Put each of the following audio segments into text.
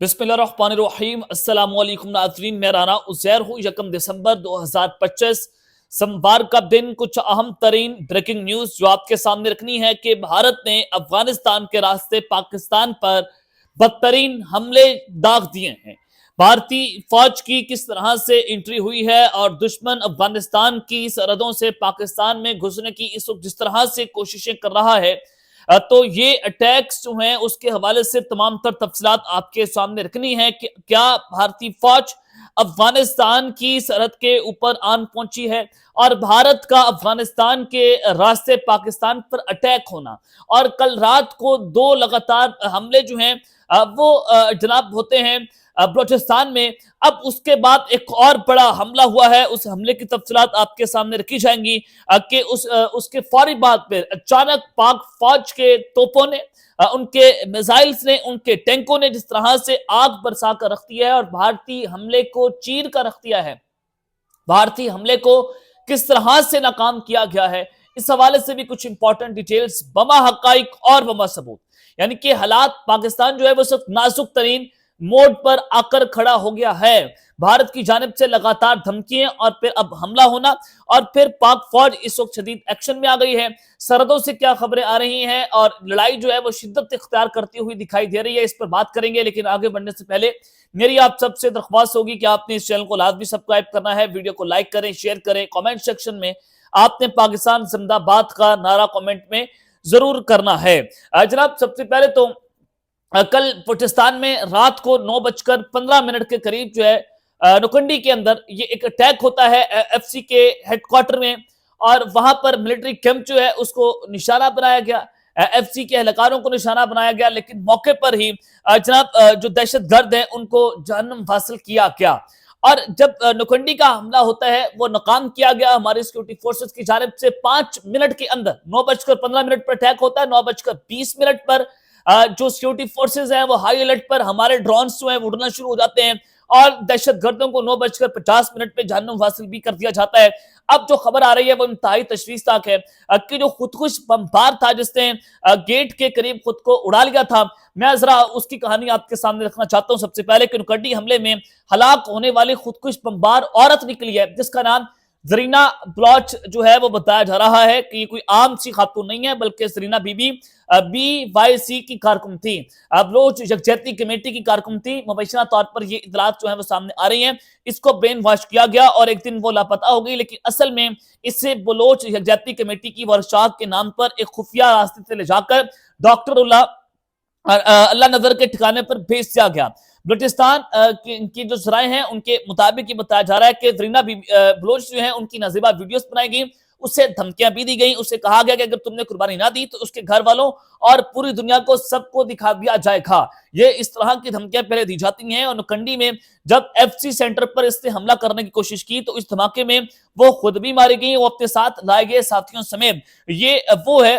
बिस्मिल्लाहिर्रहमानिर्रहीम अस्सलामुअलैकुम नाज़रीन, मैं राना उज़ैर हूँ। 1 दिसंबर 2025 सोमवार का दिन। कुछ अहम तरीन ब्रेकिंग न्यूज जो आपके सामने रखनी है कि भारत ने अफगानिस्तान के रास्ते पाकिस्तान पर बदतरीन हमले दाग दिए हैं। भारतीय फौज की किस तरह से एंट्री हुई है और दुश्मन अफगानिस्तान की सरहदों से पाकिस्तान में घुसने की इस वक्त जिस तरह से कोशिशें कर रहा है, तो ये अटैक्स जो हैं उसके हवाले से तमाम तर तफसीलात आपके सामने रखनी है कि क्या भारतीय फौज अफगानिस्तान की सरहद के ऊपर आन पहुंची है और भारत का अफगानिस्तान के रास्ते पाकिस्तान पर अटैक होना और कल रात को दो लगातार हमले जो हैं वो जनाब होते हैं बलूचिस्तान में। अब उसके बाद एक और बड़ा हमला हुआ है, उस हमले की तफसीलात आपके सामने रखी जाएंगी कि उसके फौरी बाद पे अचानक पाक फौज के तोपों ने, उनके मिसाइल्स ने, उनके टैंकों ने जिस तरह से आग बरसा कर रख दिया है और भारतीय हमले को चीर कर रख दिया है, भारतीय हमले को किस तरह से नाकाम किया गया है, इस हवाले से भी कुछ इंपॉर्टेंट डिटेल्स, बमा हकाइक और बमा सबूत। यानी कि हालात पाकिस्तान जो है वो सिर्फ नाजुक तरीन मोड पर आकर खड़ा हो गया है। भारत की जानिब से लगातार धमकियां और फिर अब हमला होना और फिर पाक फौज इस वक्त शदीद एक्शन में आ गई है। सरहदों से क्या खबरें आ रही हैं और लड़ाई जो है वो शिद्दत इख्तियार करती हुई दिखाई दे रही है, इस पर बात करेंगे। लेकिन आगे बढ़ने से पहले मेरी आप सबसे दरख्वास्त होगी कि आपने इस चैनल को लाजमी सब्सक्राइब करना है, वीडियो को लाइक करें, शेयर करें, कमेंट सेक्शन में आपने पाकिस्तान जिंदाबाद का नारा कमेंट में जरूर करना है। जनाब सबसे पहले तो कल बलूचिस्तान में रात को 9:15 के करीब जो है नुकंडी के अंदर ये एक अटैक होता है एफसी के हेडक्वार्टर में और वहां पर मिलिट्री कैंप जो है उसको निशाना बनाया गया, एफसी के एहलकारों को निशाना बनाया गया। लेकिन मौके पर ही जनाब जो दहशतगर्द हैं उनको जहन्नम हासिल किया गया और जब नुकंडी का हमला होता है वो नाकाम किया गया हमारी सिक्योरिटी फोर्सेस की जानिब से। 5 मिनट के अंदर 9:15 पर अटैक होता है। 9:20 पर जो सिक्योरिटी फोर्सेज हैं वो हाई अलर्ट पर, हमारे ड्रोन्स जो हैं वो उड़ना शुरू हो जाते हैं और दहशतगर्दों को 9:50 पे जहन्नुम हासिल भी कर दिया जाता है। अब जो खबर आ रही है वो इंतहाई तशवीशनाक है कि जो खुदकुश बमबार था जिसने गेट के करीब खुद को उड़ा लिया था, मैं जरा उसकी कहानी आपके सामने रखना चाहता हूं। सबसे पहले कि नुकंडी हमले में हलाक होने वाली खुदकुश बमबार औरत निकली है जिसका नाम जरीना बलोच जो है वो बताया जा रहा है कि ये कोई आम सी खातून नहीं है बल्कि जरीना बीबी BYC की कारकुन थी, बलोच यकजहती कमेटी की कारकुन थी। मुबैशना तौर पर ये इतलात जो है वो सामने आ रही हैं। इसको ब्रेन वॉश किया गया और एक दिन वो लापता हो गई, लेकिन असल में इससे बलोच यकजहती कमेटी की वर्कशॉप के नाम पर एक खुफिया रास्ते से ले जाकर डॉक्टर अल्लाह नजर के ठिकाने पर भेज दिया गया। बलूचिस्तान की जो जराए हैं उनके मुताबिक ये बताया जा रहा है कि जरीना बलोच जो है उनकी नाजिबा वीडियोस बनाई गई, उससे धमकियां भी दी गई, उससे कहा गया कि अगर तुमने कुर्बानी ना दी तो उसके घर वालों और पूरी दुनिया को सबको दिखा दिया जाएगा। ये इस तरह की धमकियां पहले दी जाती हैं और नुकंडी में जब एफसी सेंटर पर इसने हमला करने की कोशिश की तो इस धमाके में वो खुद भी मारी गई, वो अपने साथ लाए गए साथियों समेत। ये वो है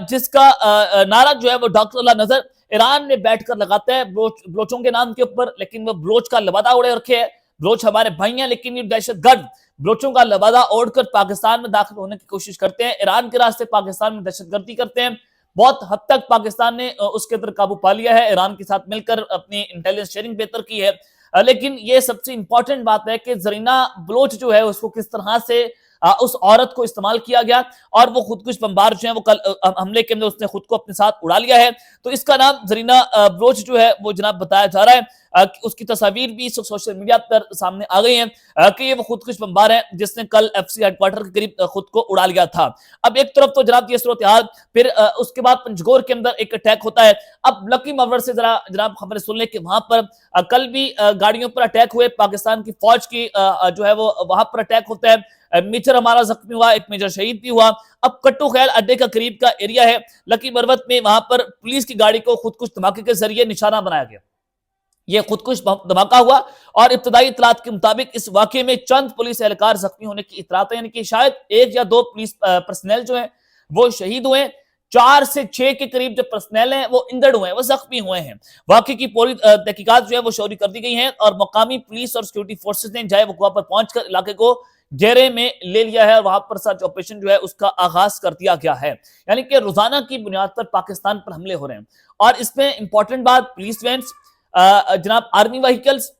जिसका नारा जो है वो डॉक्टर अल्लाह नजर ईरान में बैठकर लगाता है बलोचों के नाम के ऊपर, लेकिन वो बलोच का लबादा ओढ़े रखे है। बलोच हमारे भाई हैं लेकिन ये दहशतगर्द बलोचों का लबादा ओढ़कर पाकिस्तान में दाखिल होने की कोशिश करते हैं, ईरान के रास्ते पाकिस्तान में दहशतगर्दी करते हैं। बहुत हद तक पाकिस्तान ने उसके अंदर काबू पा लिया है, ईरान के साथ मिलकर अपनी इंटेलिजेंस शेयरिंग बेहतर की है। लेकिन ये सबसे इंपॉर्टेंट बात है कि जरीना बलोच जो है उसको किस तरह से उस औरत को इस्तेमाल किया गया और वो खुदकुश बमबार जो है वो कल हमले के अंदर उसने खुद को अपने साथ उड़ा लिया है। तो इसका नाम जरीना बलोच जो है वो जनाब बताया जा रहा है। उसकी तस्वीर भी सोशल मीडिया पर सामने आ गई है कि ये वो खुदकुश बमबार है जिसने कल एफसी हेडक्वार्टर के करीब खुद को उड़ा लिया था। अब एक तरफ तो जनाब ये सूरत हाल, फिर उसके बाद पंजगोर के अंदर एक अटैक होता है। अब लकी मवर से जरा जनाब खबरें सुन लें कि वहां पर कल भी गाड़ियों पर अटैक हुए, पाकिस्तान की फौज की जो है वो वहां पर अटैक होता है। मेजर हमारा जख्मी हुआ, एक मेजर शहीद भी हुआ। अब कट्टू खैल अड्डे का करीब का एरिया है लकी मरवत में, वहां पर पुलिस की गाड़ी को खुदकुश धमाके के जरिए निशाना बनाया गया। यह खुदकुश धमाका हुआ और इब्तदाई इतलात के मुताबिक इस वाकये में चंद पुलिस एहलकार जख्मी होने की इतलात है, यानी कि शायद 1 या 2 पुलिस पर्सनल जो है वो शहीद हुए, 4 से 6 के करीब जो पर्सनल हैं वो इंजर्ड हुए हैं, वो जख्मी हुए हैं। वाकई की पूरी तहकीकात जो है वो शौरी कर दी गई हैं और मकामी पुलिस और सिक्योरिटी फोर्सेज ने जाए वहाँ पर पहुंचकर इलाके को घेरे में ले लिया है और वहां पर सर्च ऑपरेशन जो है उसका आगाज कर दिया गया है। यानी कि रोजाना की बुनियाद पर पाकिस्तान पर हमले हो रहे हैं और इसमें इंपॉर्टेंट बात, पुलिस वैन्स जनाब आर्मी व्हीकल्स,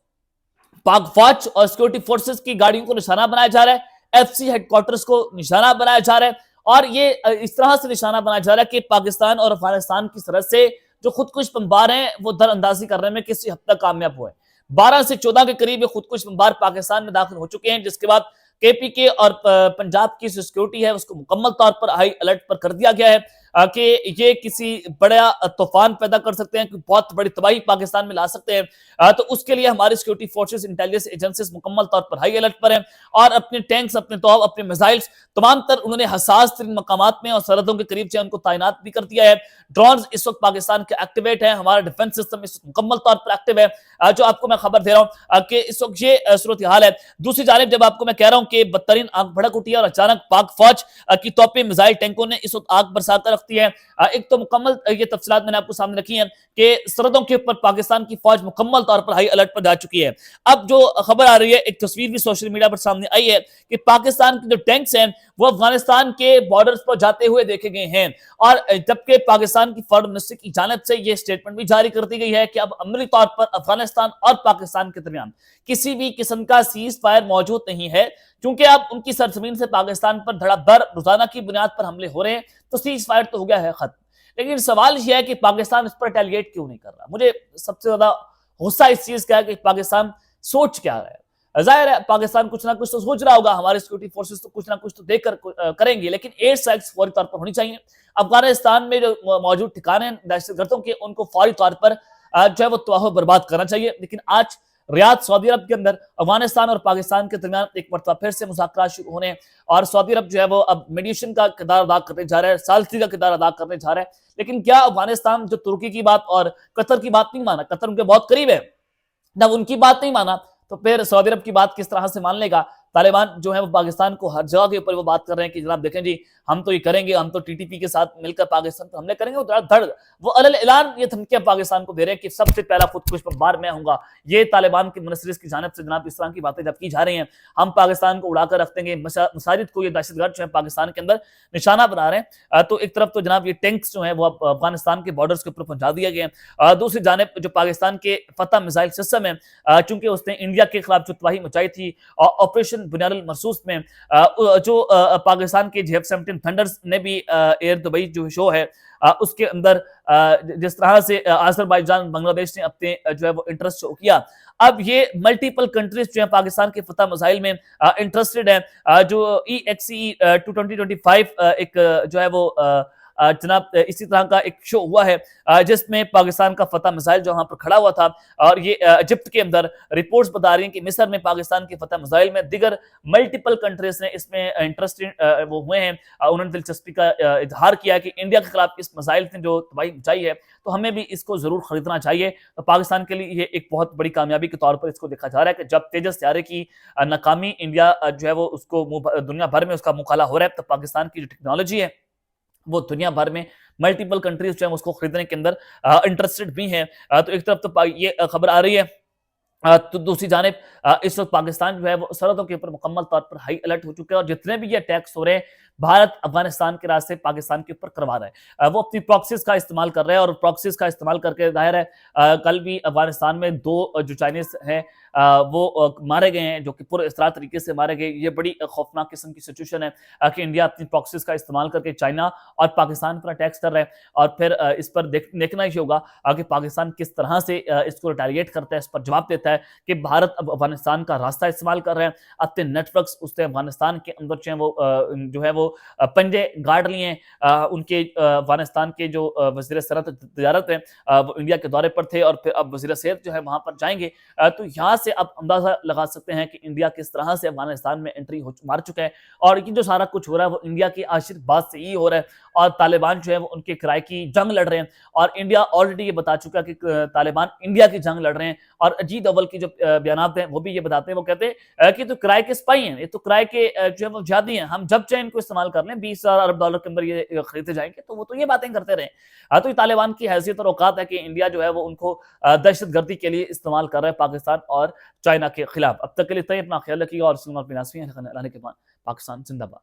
पाक फौज और सिक्योरिटी फोर्सेस की गाड़ियों को निशाना बनाया जा रहा है, एफसी हेडक्वार्टर्स को निशाना बनाया जा रहा है, और ये इस तरह से निशाना बनाया जा रहा है कि पाकिस्तान और अफगानिस्तान की सरहद से जो खुदकुश बमबार हैं वो दरअंदाजी करने में किसी हद तक कामयाब हुए। 12 से 14 के करीब ये खुदकुश बमबार पाकिस्तान में दाखिल हो चुके हैं, जिसके बाद केपीके और पंजाब की सिक्योरिटी है उसको मुकम्मल तौर पर हाई अलर्ट पर कर दिया गया है कि ये किसी बड़ा तूफान पैदा कर सकते हैं, बहुत बड़ी तबाही पाकिस्तान में ला सकते हैं। तो उसके लिए हमारी सिक्योरिटी फोर्सेस, इंटेलिजेंस एजेंसीज मुकम्मल तौर पर हाई अलर्ट पर हैं और अपने टैंक्स, अपने तौब, अपने मिसाइल्स तमाम तर उन्होंने हसास तरीन मकामात में और सरहदों के करीब से उनको तैनात भी कर दिया है। ड्रोन इस वक्त पाकिस्तान के एक्टिवेट है, हमारा डिफेंस सिस्टम इस वक्त मुकम्मल तौर पर एक्टिव है। जो आपको मैं खबर दे रहा हूं कि इस वक्त ये सूरत हाल है। दूसरी जानिब जब आपको मैं कह रहा हूं कि बदतरीन आग भड़क उठी है और अचानक पाक फौज की तोपें, मिसाइल, टैंकों ने इस वक्त आग बरसाकर रख दी है। एक तो मुकम्मल ये तफसीलात मैंने आपको सामने रखी है कि सरहदों के ऊपर पाकिस्तान की फौज मुकम्मल तौर पर हाई अलर्ट पर जा चुकी है। अब जो खबर आ रही है, एक तस्वीर भी सोशल मीडिया पर सामने आई है कि पाकिस्तान के जो टैंक्स हैं वो अफगानिस्तान के बॉर्डर्स पर जाते हुए देखे गए हैं, और जबकि पाकिस्तान की फॉरेन मिनिस्ट्री की जानिब से यह स्टेटमेंट भी जारी कर दी गई है कि अब अमली तौर पर अफगानिस्तान और पाकिस्तान के दरमियान किसी भी किस्म का सीज फायर मौजूद नहीं है, क्योंकि अब उनकी सरजमीन से पाकिस्तान पर धड़ाधड़ रोजाना की बुनियाद पर हमले हो रहे हैं, तो सीज फायर तो हो गया है खत्म। लेकिन सवाल यह है कि पाकिस्तान इस पर रिटेलिएट क्यों नहीं कर रहा। मुझे सबसे ज्यादा गुस्सा इस चीज का है कि पाकिस्तान सोच क्या रहा है। जाहिर है पाकिस्तान कुछ ना कुछ तो सोच रहा होगा, हमारी सिक्योरिटी फोर्सेस तो कुछ ना कुछ तो देकर करेंगे, लेकिन एयर स्ट्राइक्स फौरी तौर पर होनी चाहिए। अफगानिस्तान में जो मौजूद ठिकाने दहशतगर्दों के, उनको फौरी तौर पर जो है वो तबाह बर्बाद करना चाहिए। लेकिन आज रियाद, सऊदी अरब के अंदर अफगानिस्तान और पाकिस्तान के दरमियान एक मरतबा फिर से मुज़ाकरात शुरू होने, और सऊदी अरब जो है वो अब मीडिएशन का किरदार अदा करने जा रहा है, सालसी का किरदार अदा करने जा रहा है। लेकिन क्या अफगानिस्तान जो तुर्की की बात और कतर की बात नहीं माना, कतर उनके बहुत करीब है, जब उनकी बात नहीं माना तो फिर सऊदी अरब की बात किस तरह से मान लेगा। तालिबान जो है वो पाकिस्तान को हर जगह के ऊपर वो बात कर रहे हैं कि जनाब देखें जी, हम तो ये करेंगे, हम तो टीटीपी के साथ मिलकर पाकिस्तान पर हमले करेंगे। वो धड़ वो अलल ऐलान ये धमकियां पाकिस्तान को दे रहे हैं कि सबसे पहला खुदकुश बमबार मैं होऊंगा। ये तालिबान की मिनिस्ट्रीज की जानिब से जनाब इस तरह की बातें जब की जा रही हैं, हम पाकिस्तान को उड़ाकर रख देंगे, मसाजिद को ये दहशतगर्द जो है पाकिस्तान के अंदर निशाना बना रहे हैं। तो एक तरफ तो जनाब ये टैंक्स जो है वो अफगानिस्तान के बॉर्डर्स के ऊपर पहुंचा दिया गया। दूसरी जानिब जो पाकिस्तान के फतह मिसाइल सिस्टम है, चूंकि उसने इंडिया के खिलाफ जो तबाही मचाई थी ऑपरेशन बुनियादुल मरसूस में, जो पाकिस्तान के JF-17 थंडर्स ने भी एयर दुबई जो शो है उसके अंदर जिस तरह से अजरबैजान, बांग्लादेश ने अपने जो है वो इंटरेस्ट शो किया। अब ये मल्टीपल कंट्रीज जो है पाकिस्तान के फतह मिसाइल में इंटरेस्टेड है। जो EXE 2025 एक जो है वो जनाब इसी तरह का एक शो हुआ है जिसमें पाकिस्तान का फतह मिसाइल जो वहां पर खड़ा हुआ था, और ये इजिप्ट के अंदर रिपोर्ट्स बता रही हैं कि मिस्र में पाकिस्तान के फतह मिसाइल में दिगर मल्टीपल कंट्रीज ने इसमें इंटरेस्टेड वो हुए हैं। उन्होंने दिलचस्पी का इजहार किया कि इंडिया के खिलाफ इस मिसाइल ने जो तबाही मचाई है तो हमें भी इसको जरूर खरीदना चाहिए। तो पाकिस्तान के लिए ये एक बहुत बड़ी कामयाबी के तौर पर इसको देखा जा रहा है कि जब तेजस तैयारे की नाकामी इंडिया जो है वो उसको दुनिया भर में उसका मुकाला हो रहा है, तो पाकिस्तान की जो टेक्नोलॉजी है वो दुनिया भर में मल्टीपल कंट्रीज जो है उसको खरीदने के अंदर इंटरेस्टेड भी हैं। तो एक तरफ तो ये खबर आ रही है, तो दूसरी जानिब इस वक्त पाकिस्तान जो है वो सरहदों के ऊपर मुकम्मल तौर पर हाई अलर्ट हो चुके हैं, और जितने भी ये अटैक्स हो रहे हैं भारत अफगानिस्तान के रास्ते पाकिस्तान के ऊपर करवा रहा है। वो अपनी प्रॉक्सीज का इस्तेमाल कर रहे हैं, और प्रॉक्सीज का इस्तेमाल करके जाहिर है कल भी अफगानिस्तान में 2 जो चाइनीज हैं वो मारे गए हैं, जो कि पूरे इस तरह तरीके से मारे गए। ये बड़ी खौफनाक किस्म की सिचुएशन है कि इंडिया अपनी प्रॉक्सीज का इस्तेमाल करके चाइना और पाकिस्तान पर अटैक्स कर रहा है, और फिर इस पर देखना ही होगा कि पाकिस्तान किस तरह से इसको रिटेलिएट करता है, इस पर जवाब देता है कि भारत अब अफगानिस्तान का रास्ता इस्तेमाल कर रहे हैं, अपने नेटवर्क्स उसने अफगानिस्तान के अंदर जो है वो पंजे गाड़ लिए हैं। उनके अफगानिस्तान के जो वज़ीर सरहद तिजारत है वो इंडिया के दौरे पर थे, और फिर अब वज़ीर सेहत जो है वहां पर जाएंगे। तो यहाँ से आप अंदाजा लगा सकते हैं कि इंडिया किस तरह से अफगानिस्तान में एंट्री मार चुका है, और ये जो सारा कुछ हो रहा है वो इंडिया की आशीर्वाद से ही हो रहा है, और तालिबान जो है वो उनके किराए की जंग लड़ रहे हैं, और इंडिया ऑलरेडी ये बता चुका है कि तालिबान इंडिया की जंग लड़ रहे हैं। और अजीत अव्वल की जो बयान हैं वो भी ये बताते हैं, वो कहते हैं कि तो किराए के स्पाई हैं, ये तो किराए के जो है वो जादी हैं, हम जब चाहे इनको इस्तेमाल कर लें, $20,000 अरब के अंदर ये खरीदे जाएंगे। तो वो तो ये बातें करते रहे। तो ये तालिबान की हैसियत और औकात है कि इंडिया जो है वो उनको दहशतगर्दी के लिए इस्तेमाल कर रहा है पाकिस्तान और चाइना के खिलाफ। अब तक के लिए इतना ही, अपना ख्याल रखिएगा और पाकिस्तान जिंदाबाद।